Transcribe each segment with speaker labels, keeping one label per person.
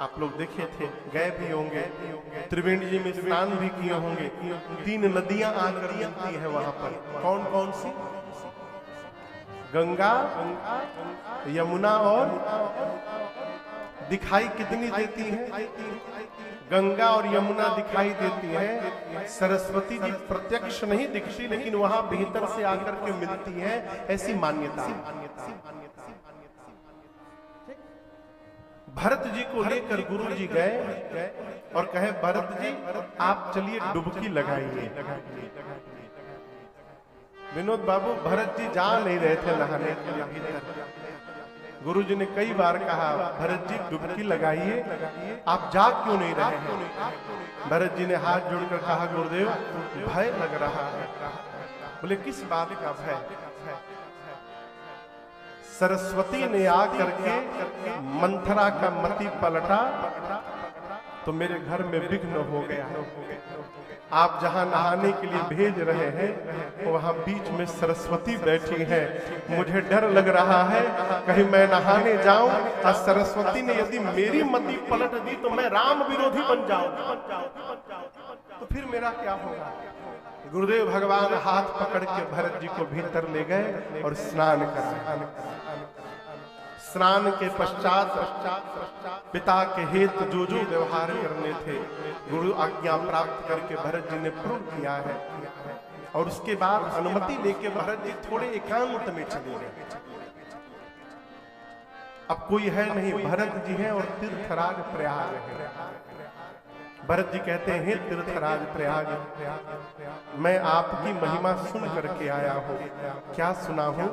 Speaker 1: आप लोग देखे थे, गए भी होंगे, त्रिवेणी जी में स्नान भी किए होंगे। 3 नदियां आकर मिलती है वहां पर। कौन कौन सी? गंगा, यमुना और दिखाई कितनी देती है? गंगा और यमुना दिखाई देती है। सरस्वती जी प्रत्यक्ष नहीं दिखती, लेकिन वहां भीतर से आकर के मिलती है, ऐसी मान्यता। भरत जी को लेकर गुरु जी गए और कहे, भरत जी आप चलिए डुबकी लगाइए। विनोद बाबू, भरत जी जा नहीं रहे थे नहाने के लिए भीतर। गुरु जी ने कई बार कहा, भरत जी डुबकी लगाइए, आप जा क्यों नहीं रहे हैं? भरत जी ने हाथ जोड़कर कहा, गुरुदेव भय लग रहा है। बोले किस बात का भय? सरस्वती ने आकर के मंथरा का मति पलटा तो मेरे घर में विघ्न हो गया। आप जहां नहाने के लिए भेज रहे हैं वहां बीच में सरस्वती बैठी है। मुझे डर लग रहा है कहीं मैं नहाने जाऊं और सरस्वती ने यदि मेरी मति पलट दी तो मैं राम विरोधी बन जाऊं, तो फिर मेरा क्या होगा? गुरुदेव भगवान हाथ पकड़ के भरत जी को भीतर ले गए और स्नान कराया। स्नान के पश्चात पिता के हित जो जो व्यवहार करने थे गुरु आज्ञा प्राप्त करके भरत जी ने पूर्ण किया है। और उसके बाद अनुमति लेके भरत जी थोड़े एकांत में चले गए। अब कोई है नहीं, भरत जी हैं और तीर्थराज प्रयाग है। भरत जी कहते हैं, हे तीर्थराज प्रयाग, मैं आपकी महिमा सुन करके आया हूँ। क्या सुना हूँ?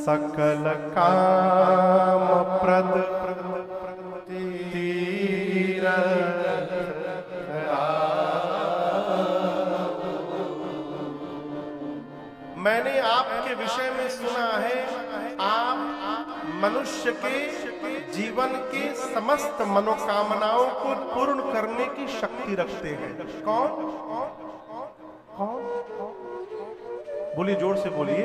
Speaker 1: सकल काम प्रद मैंने आपके विषय में सुना है, आप मनुष्य के जीवन के समस्त मनोकामनाओं को पूर्ण करने की शक्ति रखते हैं। कौन कौन? बोलिए, जोर से बोलिए।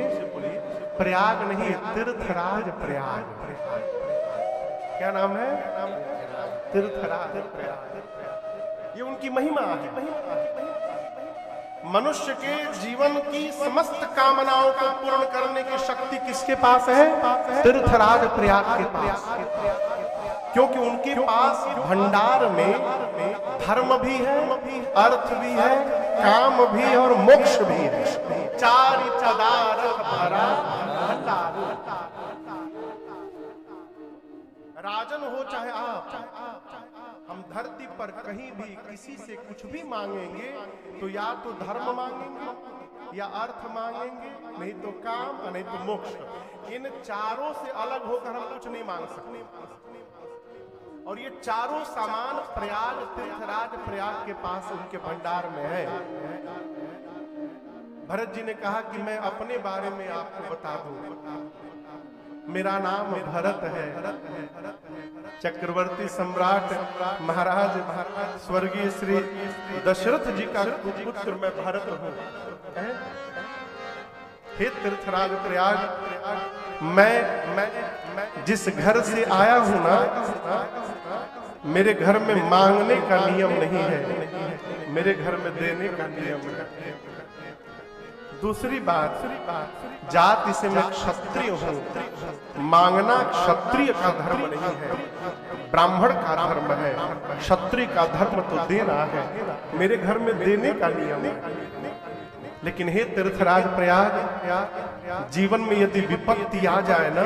Speaker 1: प्रयाग नहीं, तीर्थराज प्रयाग। क्या नाम है? तीर्थराज प्रयाग। ये उनकी महिमा है। मनुष्य के जीवन की समस्त कामनाओं को पूर्ण करने की शक्ति किसके पास है? तीर्थराज प्रयाग के पास। क्योंकि उनके पास भंडार में धर्म भी है, अर्थ भी है, काम भी है और मोक्ष भी है। 4 पदार्थ भरा भंडार। राजन हो चाहे आप, हम धरती पर कहीं भी किसी से कुछ भी मांगेंगे तो या तो धर्म मांगेंगे या अर्थ मांगेंगे, नहीं तो काम, नहीं तो मोक्ष। इन चारों से अलग होकर हम कुछ नहीं मांग सकते। और ये चारों सामान प्रयाग, तीर्थराज प्रयाग के पास उनके भंडार में है। भरत जी ने कहा कि मैं अपने बारे में आपको बता दूं। मेरा नाम भरत है। चक्रवर्ती सम्राट महाराज स्वर्गीय श्री दशरथ जी का पुत्र मैं भरत हूँ। हे तीर्थराज प्रयाग, मैं जिस घर से आया हूं ना, मेरे घर में मांगने का नियम नहीं है, मेरे घर में देने का नियम है। दूसरी बात, जाति से मैं क्षत्रिय हूं। मांगना क्षत्रिय का धर्म नहीं है, ब्राह्मण का धर्म है। क्षत्रिय का धर्म तो देना है, मेरे घर में देने का नियम है। लेकिन हे तीर्थराज प्रयाग, जीवन में यदि विपत्ति आ जाए ना,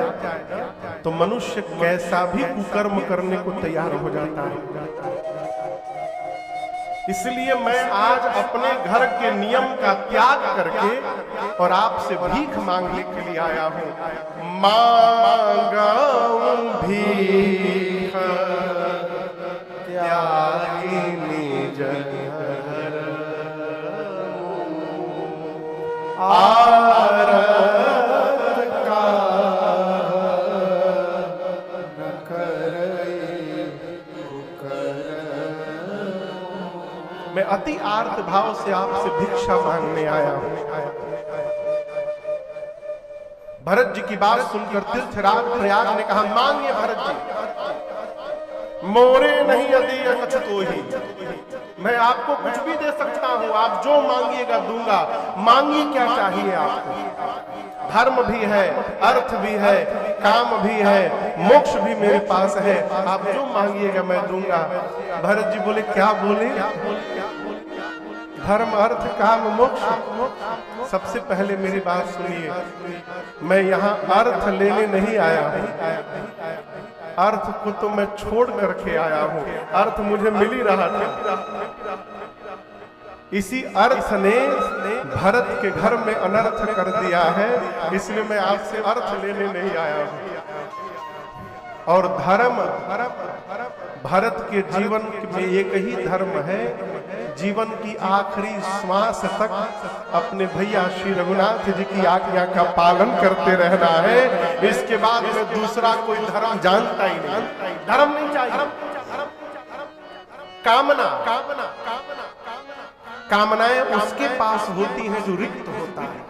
Speaker 1: तो मनुष्य कैसा भी कुकर्म करने को तैयार हो जाता है। इसलिए मैं आज अपने घर के नियम का त्याग करके और आपसे भीख मांगने के लिए आया हूं। मांगाऊं भीख त्यागिनी जहर आरत का न करई कुकर। मैं अति आर्त भाव से आपसे भिक्षा मांगने आया हूं। भरत जी की बात सुनकर तीर्थराज प्रयाग ने कहा, मांगिए भरत जी, मोरे नहीं यदि कछ तो ही, मैं आपको कुछ भी दे सकता हूं, आप जो मांगिएगा दूंगा। मांगिए क्या चाहिए आपको? धर्म भी है, अर्थ भी है, काम भी है, मोक्ष भी मेरे पास है, आप जो मांगिएगा मैं दूंगा। भरत जी बोले क्या बोले? धर्म अर्थ काम मोक्ष। सबसे पहले मेरी बात सुनिए, मैं यहाँ अर्थ लेने नहीं आया हूँ, अर्थ को तो मैं छोड़ करके आया हूँ, अर्थ मुझे मिल ही रहा था। इसी अर्थ ने भरत के घर में अनर्थ कर दिया है, इसलिए मैं आपसे अर्थ लेने नहीं आया हूँ। और धर्म, भरत के जीवन में एक ही धर्म है, जीवन की आखिरी श्वास तक अपने भैया श्री रघुनाथ जी की आज्ञा का पालन करते रहना है। इसके बाद में दूसरा कोई धर्म जानता ही नहीं, धर्म नहीं चाहिए। कामना, कामनाएं उसके पास होती हैं जो रिक्त होता है।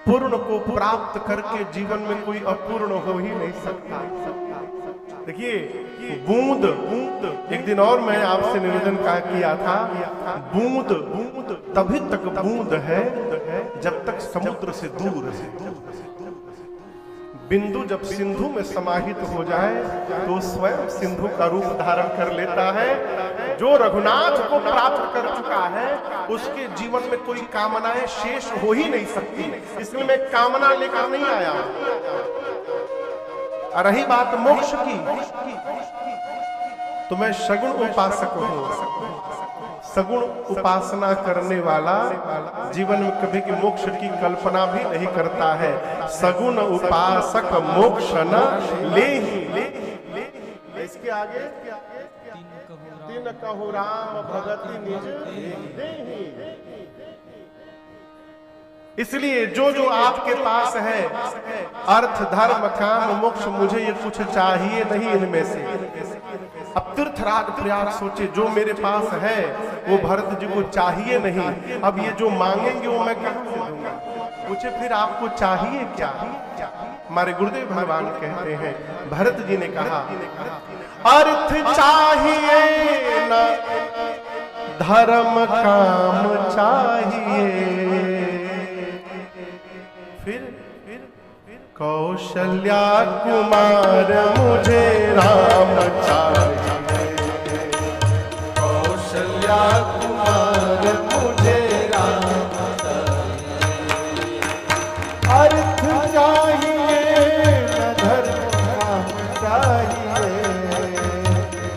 Speaker 1: पूर्ण को प्राप्त करके जीवन में कोई अपूर्ण हो ही नहीं सकता। देखिए बूंद, एक दिन और मैं आपसे निवेदन किया था, बूंद तभी तक बूंद है जब तक समुद्र से दूर है। बिंदु जब सिंधु में समाहित हो जाए तो स्वयं सिंधु का रूप धारण कर लेता है। जो रघुनाथ को प्राप्त कर चुका है उसके जीवन में कोई कामनाएं शेष हो ही नहीं सकती, इसलिए मैं कामना लेकर नहीं आया। रही बात मोक्ष की, तो मैं सगुण उपासक हूं। सगुण उपासना करने वाला जीवन में कभी की मोक्ष की कल्पना भी नहीं करता है। सगुण उपासक मोक्ष न ले ही। इसके आगे तीन कहु राम भगति निज देहि। इसलिए जो जो आपके पास है, अर्थ धर्म काम मोक्ष, मुझे ये कुछ चाहिए नहीं इनमें से। अब तीर्थराज प्रयाग सोचे, जो मेरे पास है वो भरत जी को चाहिए नहीं, अब ये जो मांगेंगे वो मैं कहां से दूंगा? पूछे फिर आपको चाहिए क्या? हमारे गुरुदेव भगवान कहते हैं, भरत जी ने कहा अर्थ चाहिए न धर्म काम चाहिए, फिर कौशल्या कुमार मुझे राम चाहिए, कौशल्या कुमार मुझे राम चाहिए। अर्थ चाहिए न धर्म चाहिए,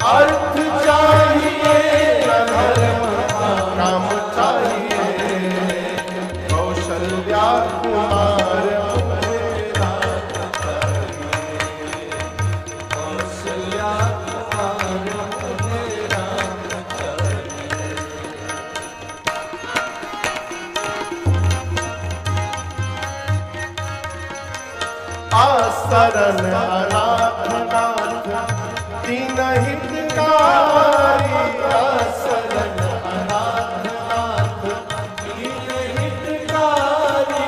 Speaker 1: अर्थ चाहिए न धर्म काम चाहिए, कौशल्या कुमार शरण अनाथ नाथ दीन हितकारी, शरण अनाथ नाथ दीन हितकारी।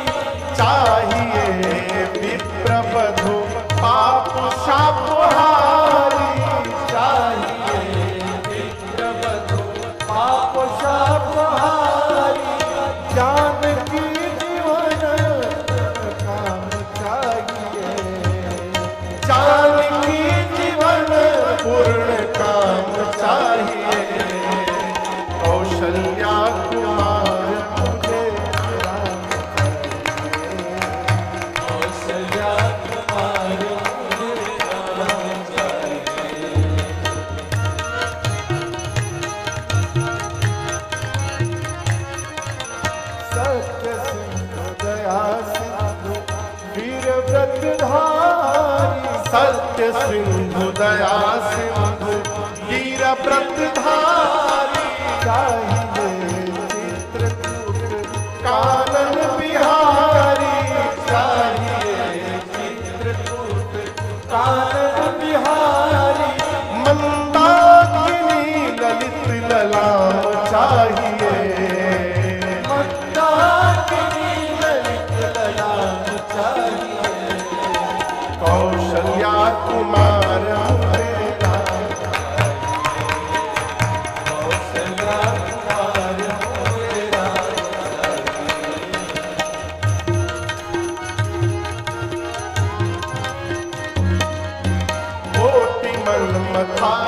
Speaker 1: चाहिए विप्र बधु पाप शापहारी, चाहिए विप्र बधु पाप शापहारी। जानकी जीवन काम चाहिए, जानकी जीवन पूर्ण काम चाहिए, कौशल्या कुमार मुझे राम चाहिए, कौशल्या कुमार मुझे राम चाहिए। सत्य सिंधु दया सिंधु वीर व्रतधारी, सत्य सिंधु दया सिंधु वीर व्रतधारी। चाहिए चित्रकूट कानन बिहारी, चाहिए चित्रकूट कानन बिहारी। मंदाकिनी ललित ललाम चाहिए, मंदाकिनी ललित ललाम चाहिए, कौशल्या कुमार था